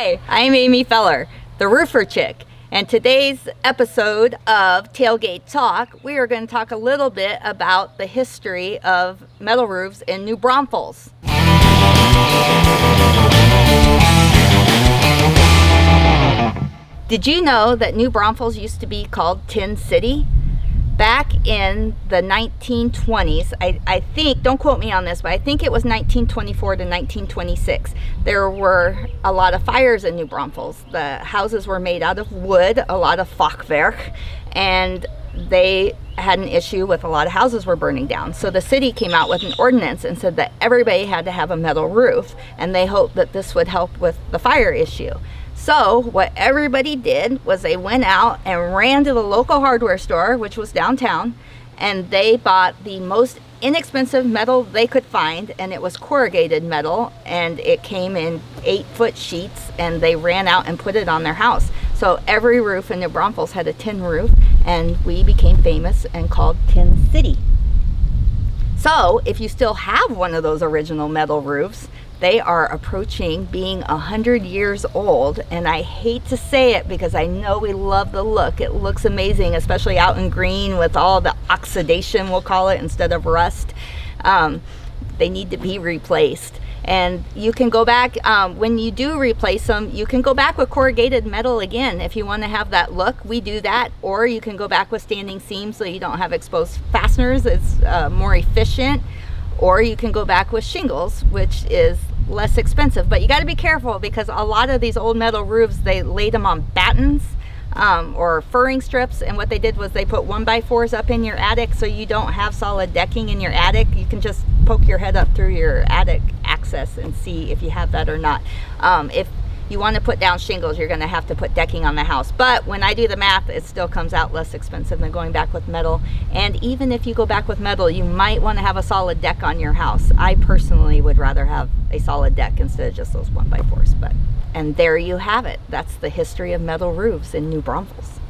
Hi, I'm Amy Feller, the roofer chick, and today's episode of Tailgate Talk, we are going to talk a little bit about the history of metal roofs in New Braunfels. Did you know that New Braunfels used to be called Tin City? Back in the 1920s, I think, don't quote me on this, but I think it was 1924 to 1926. There were a lot of fires in New Braunfels. The houses were made out of wood, a lot of Fachwerk, and they had an issue with a lot of houses were burning down. So the city came out with an ordinance and said that everybody had to have a metal roof, and they hoped that this would help with the fire issue. So what everybody did was they went out and ran to the local hardware store, which was downtown, and they bought the most inexpensive metal they could find, and it was corrugated metal, and it came in 8-foot sheets, and they ran out and put it on their house. So every roof in New Braunfels had a tin roof, and we became famous and called Tin City. So if you still have one of those original metal roofs, they are approaching being 100 years old, and I hate to say it because I know we love the look. It looks amazing, especially out in green with all the oxidation, we'll call it, instead of rust. They need to be replaced. And you can go back, when you do replace them, you can go back with corrugated metal again if you want to have that look. We do that. Or you can go back with standing seams so you don't have exposed fasteners. It's more efficient. Or you can go back with shingles, which is less expensive. But you got to be careful because a lot of these old metal roofs, they laid them on battens or furring strips. And what they did was they put 1x4s up in your attic so you don't have solid decking in your attic. You can just poke your head up through your attic access and see if you have that or not. If you want to put down shingles, you're going to have to put decking on the house. But when I do the math, it still comes out less expensive than going back with metal. And even if you go back with metal, you might want to have a solid deck on your house. I personally would rather have a solid deck instead of just those 1x4s. And there you have it. That's the history of metal roofs in New Braunfels.